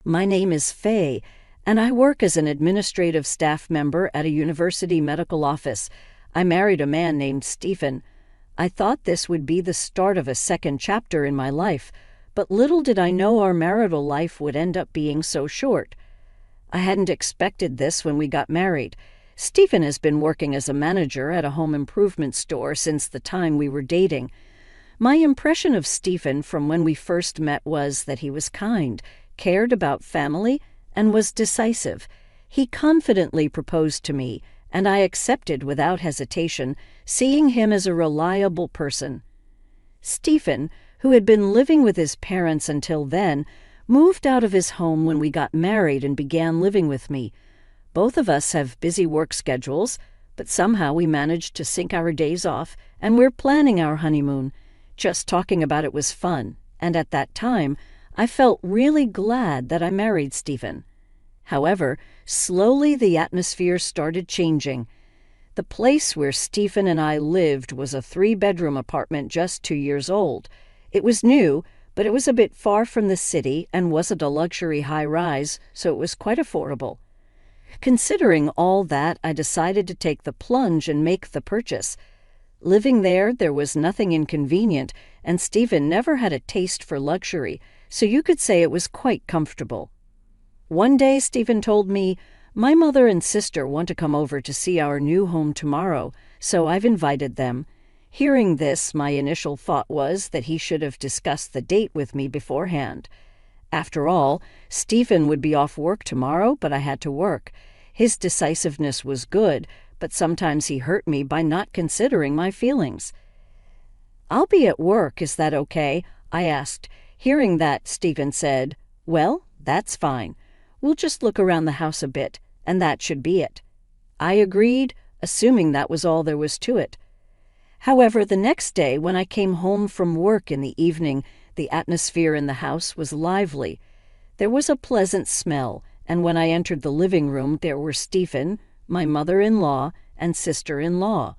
My name is Faye, and I work as an administrative staff member at a university medical office. I married a man named Stephen. I thought this would be the start of a second chapter in my life, but little did I know our marital life would end up being so short. I hadn't expected this when we got married. Stephen has been working as a manager at a home improvement store since the time we were dating. My impression of Stephen from when we first met was that he was kind, cared about family, and was decisive. He confidently proposed to me, and I accepted without hesitation, seeing him as a reliable person. Stephen, who had been living with his parents until then, moved out of his home when we got married and began living with me. Both of us have busy work schedules, but somehow we managed to sync our days off, and we're planning our honeymoon. Just talking about it was fun, and at that time, I felt really glad that I married Stephen. However, slowly the atmosphere started changing. The place where Stephen and I lived was a 3-bedroom apartment just 2 years old. It was new, but it was a bit far from the city and wasn't a luxury high-rise, so it was quite affordable. Considering all that, I decided to take the plunge and make the purchase. Living there was nothing inconvenient, and Stephen never had a taste for luxury, so you could say it was quite comfortable. One day Stephen told me, "My mother and sister want to come over to see our new home tomorrow, so I've invited them." Hearing this, my initial thought was that he should have discussed the date with me beforehand. After all, Stephen would be off work tomorrow, but I had to work. His decisiveness was good, but sometimes he hurt me by not considering my feelings. "I'll be at work, is that okay?" I asked. Hearing that, Stephen said, "Well, that's fine. We'll just look around the house a bit, and that should be it." I agreed, assuming that was all there was to it. However, the next day, when I came home from work in the evening, the atmosphere in the house was lively. There was a pleasant smell, and when I entered the living room, there were Stephen, my mother-in-law, and sister-in-law.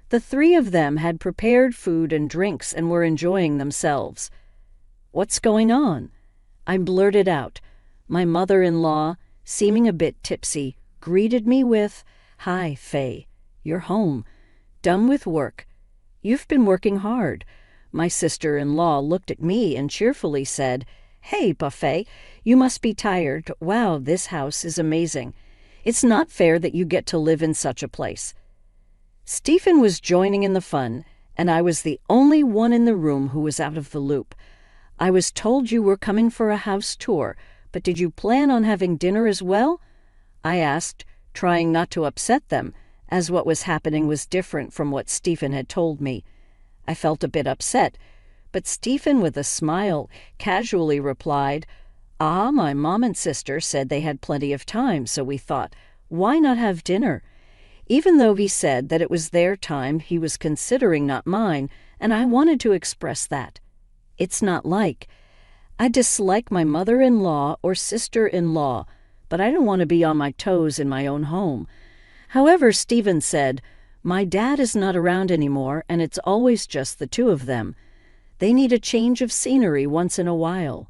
The 3 of them had prepared food and drinks and were enjoying themselves. "What's going on?" I blurted out. My mother-in-law, seeming a bit tipsy, greeted me with, "Hi, Faye. You're home. Done with work. You've been working hard." My sister-in-law looked at me and cheerfully said, "Hey, Buffet, you must be tired. Wow, this house is amazing. It's not fair that you get to live in such a place." Stephen was joining in the fun, and I was the only one in the room who was out of the loop. "I was told you were coming for a house tour, but did you plan on having dinner as well?" I asked, trying not to upset them, as what was happening was different from what Stephen had told me. I felt a bit upset, but Stephen, with a smile, casually replied, My mom and sister said they had plenty of time, so we thought, why not have dinner?" Even though he said that it was their time, he was considering not mine, and I wanted to express that. It's not like I dislike my mother-in-law or sister-in-law, but I don't want to be on my toes in my own home. However, Stephen said, "My dad is not around anymore, and it's always just the 2 of them. They need a change of scenery once in a while."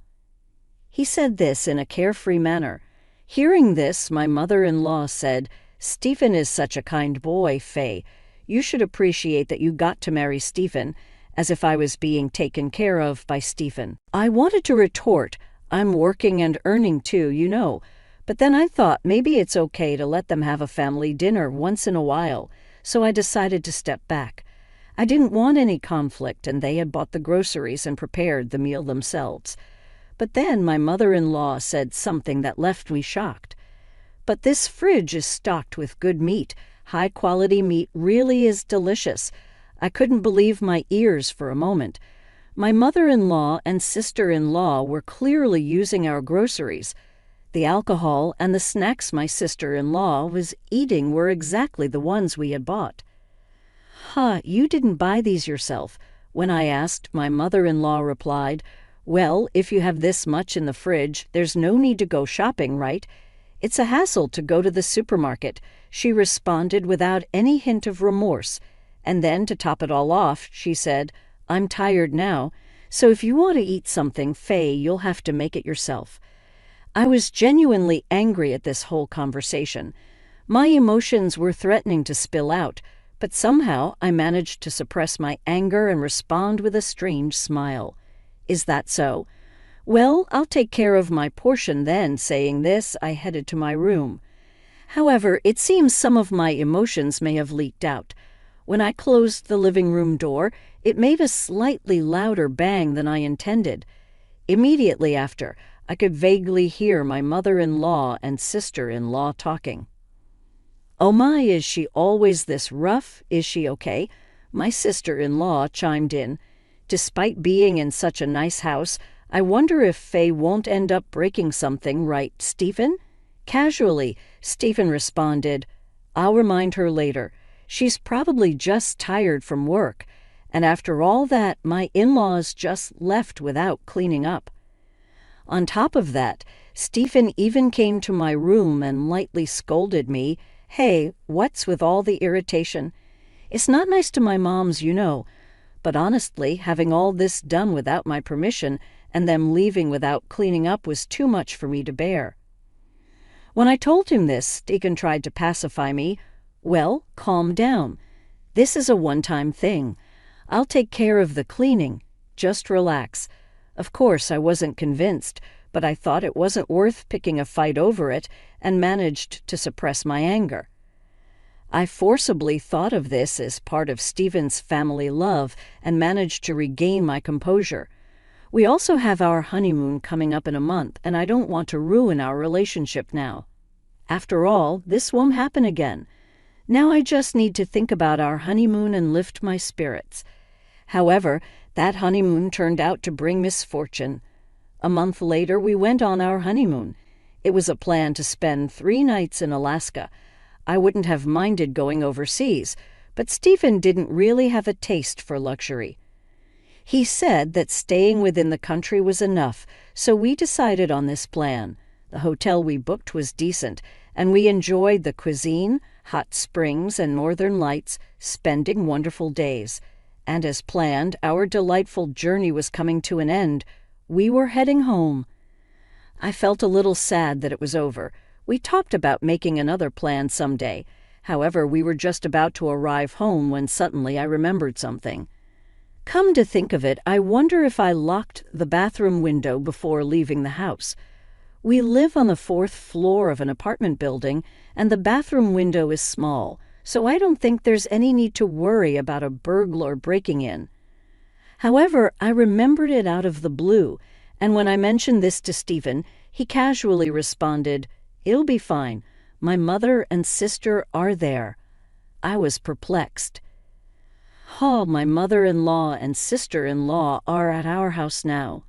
He said this in a carefree manner. Hearing this, my mother-in-law said, "Stephen is such a kind boy, Faye. You should appreciate that you got to marry Stephen," as if I was being taken care of by Stephen. I wanted to retort, "I'm working and earning too, you know," but then I thought maybe it's okay to let them have a family dinner once in a while, so I decided to step back. I didn't want any conflict, and they had bought the groceries and prepared the meal themselves. But then my mother-in-law said something that left me shocked. "But this fridge is stocked with good meat. High-quality meat really is delicious." I couldn't believe my ears for a moment. My mother-in-law and sister-in-law were clearly using our groceries. The alcohol and the snacks my sister-in-law was eating were exactly the ones we had bought. You didn't buy these yourself?" When I asked, my mother-in-law replied, "Well, if you have this much in the fridge, there's no need to go shopping, right? It's a hassle to go to the supermarket," she responded without any hint of remorse. And then, to top it all off, she said, "I'm tired now, so if you want to eat something, Faye, you'll have to make it yourself." I was genuinely angry at this whole conversation. My emotions were threatening to spill out, but somehow I managed to suppress my anger and respond with a strange smile. Is that so? Well, I'll take care of my portion then. Saying this, I headed to my room. However, it seems some of my emotions may have leaked out. When I closed the living room door, it made a slightly louder bang than I intended. Immediately after, I could vaguely hear my mother-in-law and sister-in-law talking. "Oh my, is she always this rough? Is she okay?" My sister-in-law chimed in. "Despite being in such a nice house, I wonder if Faye won't end up breaking something, right, Stephen?" Casually, Stephen responded, "I'll remind her later. She's probably just tired from work. And after all that, my in-laws just left without cleaning up." On top of that, Stephen even came to my room and lightly scolded me. Hey, what's with all the irritation? It's not nice to my moms, you know. But honestly, having all this done without my permission and them leaving without cleaning up was too much for me to bear. When I told him this, Deacon tried to pacify me. "Well, calm down. This is a one-time thing. I'll take care of the cleaning. Just relax." Of course, I wasn't convinced, but I thought it wasn't worth picking a fight over it and managed to suppress my anger. I forcibly thought of this as part of Stephen's family love and managed to regain my composure. We also have our honeymoon coming up in a month, and I don't want to ruin our relationship now. After all, this won't happen again. Now I just need to think about our honeymoon and lift my spirits. However, that honeymoon turned out to bring misfortune. A month later, we went on our honeymoon. It was a plan to spend 3 nights in Alaska. I wouldn't have minded going overseas, but Stephen didn't really have a taste for luxury. He said that staying within the country was enough, so we decided on this plan. The hotel we booked was decent, and we enjoyed the cuisine, hot springs, and northern lights, spending wonderful days. And as planned, our delightful journey was coming to an end. We were heading home. I felt a little sad that it was over. We talked about making another plan someday. However, we were just about to arrive home when suddenly I remembered something. Come to think of it, I wonder if I locked the bathroom window before leaving the house. We live on the 4th floor of an apartment building, and the bathroom window is small, so I don't think there's any need to worry about a burglar breaking in. However, I remembered it out of the blue, and when I mentioned this to Stephen, he casually responded, "It'll be fine. My mother and sister are there." I was perplexed. "Oh, my mother-in-law and sister-in-law are at our house now."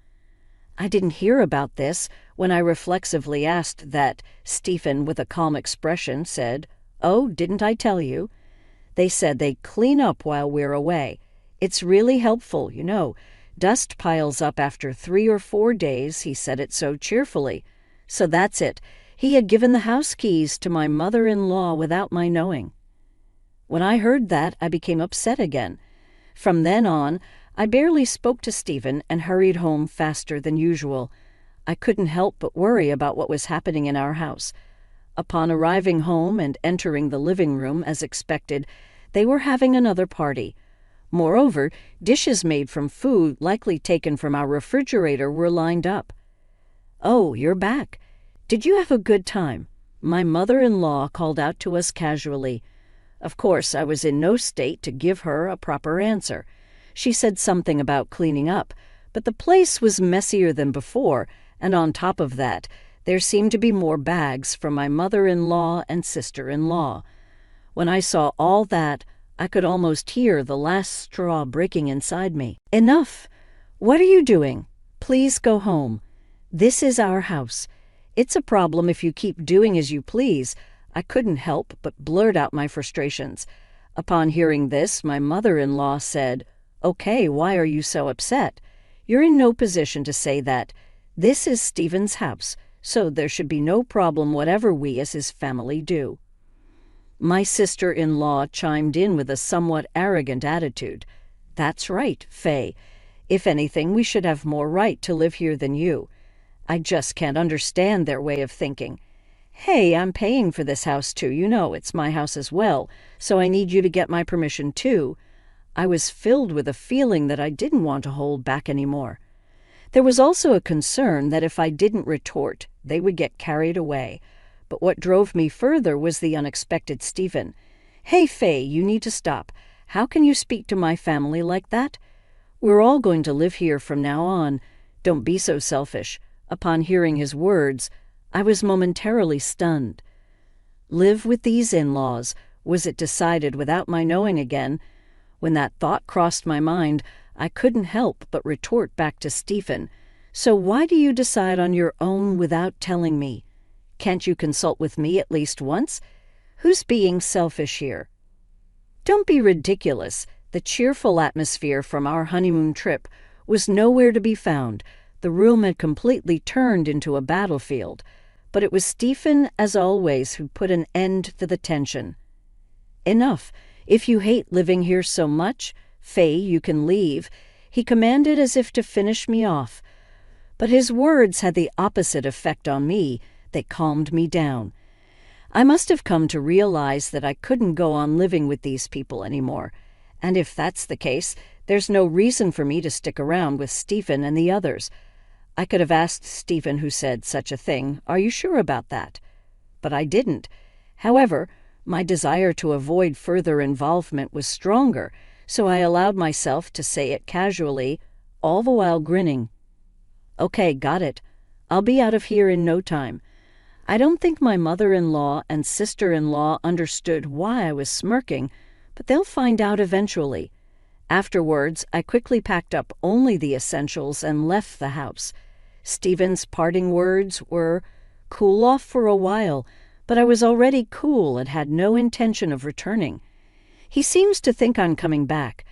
I didn't hear about this. When I reflexively asked that, Stephen, with a calm expression, said, "Oh, didn't I tell you? They said they clean up while we're away. It's really helpful, you know. Dust piles up after 3 or 4 days," he said it so cheerfully. So that's it. He had given the house keys to my mother-in-law without my knowing. When I heard that, I became upset again. From then on, I barely spoke to Stephen and hurried home faster than usual. I couldn't help but worry about what was happening in our house. Upon arriving home and entering the living room as expected, they were having another party. Moreover, dishes made from food likely taken from our refrigerator were lined up. "Oh, you're back. Did you have a good time?" My mother-in-law called out to us casually. Of course, I was in no state to give her a proper answer. She said something about cleaning up, but the place was messier than before, and on top of that, there seemed to be more bags from my mother-in-law and sister-in-law. When I saw all that, I could almost hear the last straw breaking inside me. "Enough! What are you doing? Please go home. This is our house. It's a problem if you keep doing as you please." I couldn't help but blurt out my frustrations. Upon hearing this, my mother-in-law said, "Okay, why are you so upset? You're in no position to say that. This is Stephen's house, so there should be no problem whatever we as his family do." My sister-in-law chimed in with a somewhat arrogant attitude. "That's right, Faye. If anything, we should have more right to live here than you. I just can't understand their way of thinking. Hey, I'm paying for this house too. You know, it's my house as well, so I need you to get my permission too. I was filled with a feeling that I didn't want to hold back anymore. There was also a concern that if I didn't retort, they would get carried away. But what drove me further was the unexpected Stephen. Hey, Faye, you need to stop. How can you speak to my family like that? We're all going to live here from now on. Don't be so selfish. Upon hearing his words, I was momentarily stunned. Live with these in-laws, was it decided without my knowing again? When that thought crossed my mind, I couldn't help but retort back to Stephen. So why do you decide on your own without telling me? Can't you consult with me at least once? Who's being selfish here? Don't be ridiculous. The cheerful atmosphere from our honeymoon trip was nowhere to be found. The room had completely turned into a battlefield. But it was Stephen, as always, who put an end to the tension. Enough. If you hate living here so much, Faye, you can leave, he commanded as if to finish me off. But his words had the opposite effect on me. They calmed me down. I must have come to realize that I couldn't go on living with these people anymore. And if that's the case, there's no reason for me to stick around with Stephen and the others. I could have asked Stephen, who said such a thing, "Are you sure about that?" But I didn't. However, my desire to avoid further involvement was stronger, so I allowed myself to say it casually, all the while grinning. Okay, got it. I'll be out of here in no time. I don't think my mother-in-law and sister-in-law understood why I was smirking, but they'll find out eventually. Afterwards, I quickly packed up only the essentials and left the house. Stephen's parting words were, "Cool off for a while," but I was already cool and had no intention of returning. He seems to think I'm coming back.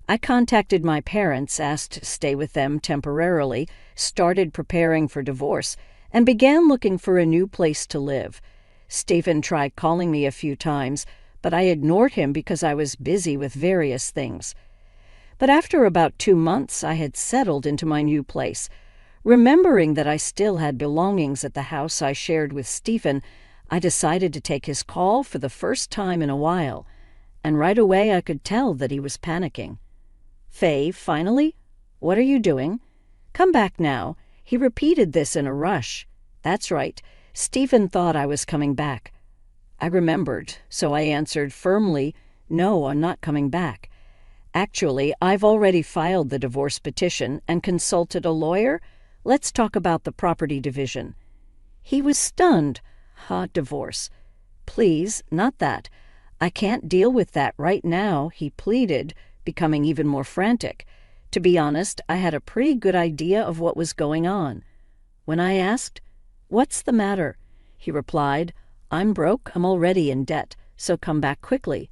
I contacted my parents, asked to stay with them temporarily, started preparing for divorce, and began looking for a new place to live. Stephen tried calling me a few times, but I ignored him because I was busy with various things. But after about 2 months, I had settled into my new place. Remembering that I still had belongings at the house I shared with Stephen, I decided to take his call for the first time in a while, and right away I could tell that he was panicking. "Faye, finally? What are you doing? Come back now." He repeated this in a rush. That's right, Stephen thought I was coming back. I remembered, so I answered firmly, "No, I'm not coming back. Actually, I've already filed the divorce petition and consulted a lawyer. Let's talk about the property division." He was stunned. Divorce. Please, not that. I can't deal with that right now, he pleaded, becoming even more frantic. To be honest, I had a pretty good idea of what was going on. When I asked, "What's the matter?" he replied, "I'm broke, I'm already in debt, so come back quickly."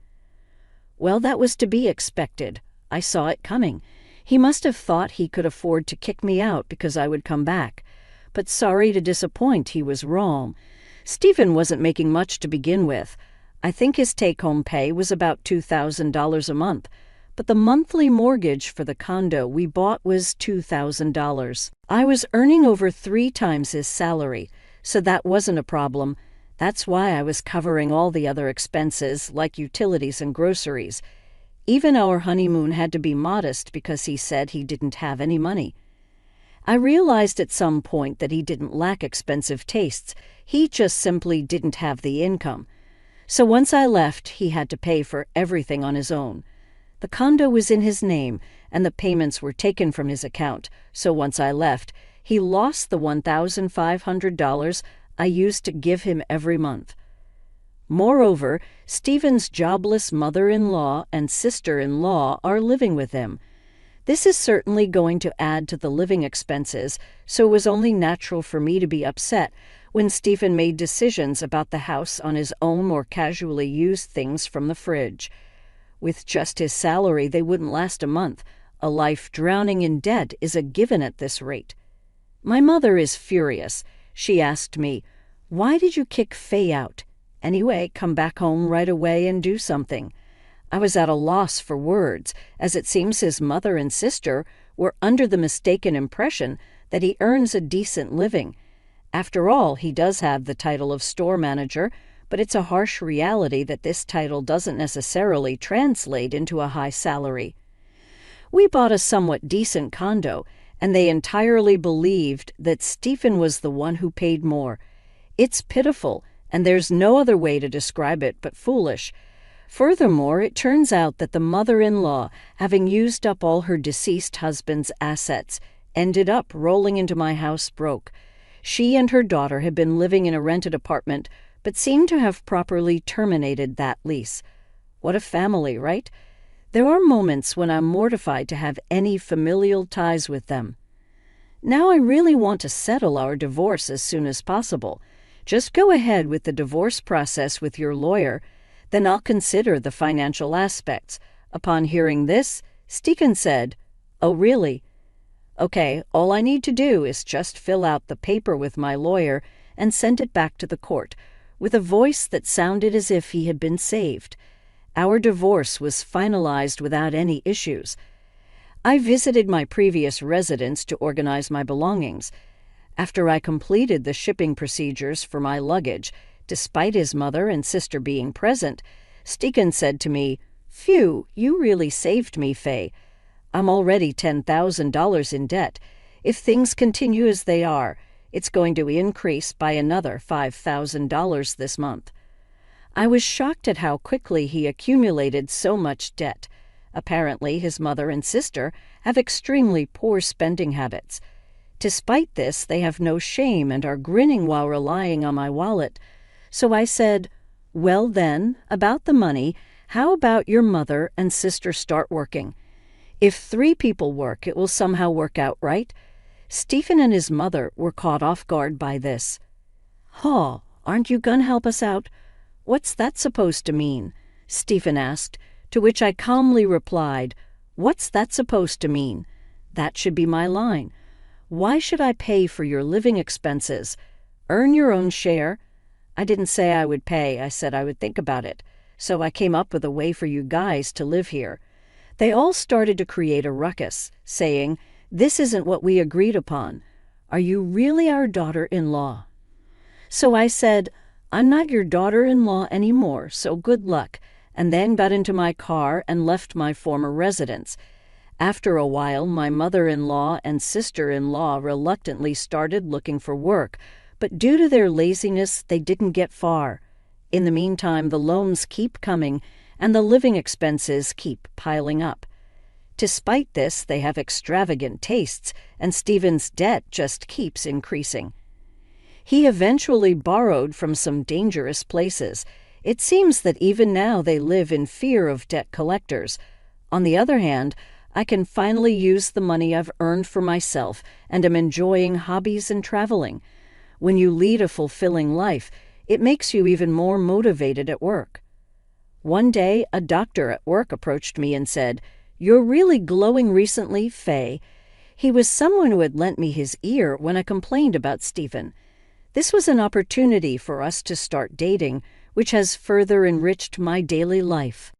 Well, that was to be expected. I saw it coming. He must have thought he could afford to kick me out because I would come back. But sorry to disappoint, he was wrong. Stephen wasn't making much to begin with. I think his take-home pay was about $2,000 a month, but the monthly mortgage for the condo we bought was $2,000. I was earning over 3 times his salary, so that wasn't a problem. That's why I was covering all the other expenses, like utilities and groceries. Even our honeymoon had to be modest because he said he didn't have any money. I realized at some point that he didn't lack expensive tastes. He just simply didn't have the income. So once I left, he had to pay for everything on his own. The condo was in his name, and the payments were taken from his account, so once I left, he lost the $1,500 I used to give him every month. Moreover, Stephen's jobless mother-in-law and sister-in-law are living with him. This is certainly going to add to the living expenses, so it was only natural for me to be upset when Stephen made decisions about the house on his own or casually used things from the fridge. With just his salary, they wouldn't last a month. A life drowning in debt is a given at this rate. My mother is furious. She asked me, "Why did you kick Faye out? Anyway, come back home right away and do something." I was at a loss for words, as it seems his mother and sister were under the mistaken impression that he earns a decent living. After all, he does have the title of store manager, but it's a harsh reality that this title doesn't necessarily translate into a high salary. We bought a somewhat decent condo, and they entirely believed that Stephen was the one who paid more. It's pitiful, and there's no other way to describe it but foolish. Furthermore, it turns out that the mother-in-law, having used up all her deceased husband's assets, ended up rolling into my house broke. She and her daughter had been living in a rented apartment, but seemed to have properly terminated that lease. What a family, right? There are moments when I'm mortified to have any familial ties with them. Now I really want to settle our divorce as soon as possible. Just go ahead with the divorce process with your lawyer, then I'll consider the financial aspects. Upon hearing this, Stephen said, "Oh, really? Okay, all I need to do is just fill out the paper with my lawyer and send it back to the court," with a voice that sounded as if he had been saved. Our divorce was finalized without any issues. I visited my previous residence to organize my belongings. After I completed the shipping procedures for my luggage, despite his mother and sister being present, Stephen said to me, "Phew, you really saved me, Faye. I'm already $10,000 in debt. If things continue as they are, it's going to increase by another $5,000 this month." I was shocked at how quickly he accumulated so much debt. Apparently, his mother and sister have extremely poor spending habits. Despite this, they have no shame and are grinning while relying on my wallet. So I said, "Well then, about the money, how about your mother and sister start working? If 3 people work, it will somehow work out, right?" Stephen and his mother were caught off guard by this. "Huh, aren't you gonna help us out? What's that supposed to mean?" Stephen asked, to which I calmly replied, "What's that supposed to mean? That should be my line. Why should I pay for your living expenses? Earn your own share." I didn't say I would pay, I said I would think about it. So I came up with a way for you guys to live here. They all started to create a ruckus, saying, "This isn't what we agreed upon. Are you really our daughter-in-law?" So I said, "I'm not your daughter-in-law anymore, so good luck," and then got into my car and left my former residence. After a while, my mother-in-law and sister-in-law reluctantly started looking for work, but due to their laziness, they didn't get far. In the meantime, the loans keep coming, and the living expenses keep piling up. Despite this, they have extravagant tastes, and Stephen's debt just keeps increasing. He eventually borrowed from some dangerous places. It seems that even now they live in fear of debt collectors. On the other hand, I can finally use the money I've earned for myself and am enjoying hobbies and traveling. When you lead a fulfilling life, it makes you even more motivated at work. One day, a doctor at work approached me and said, "You're really glowing recently, Faye." He was someone who had lent me his ear when I complained about Stephen. This was an opportunity for us to start dating, which has further enriched my daily life.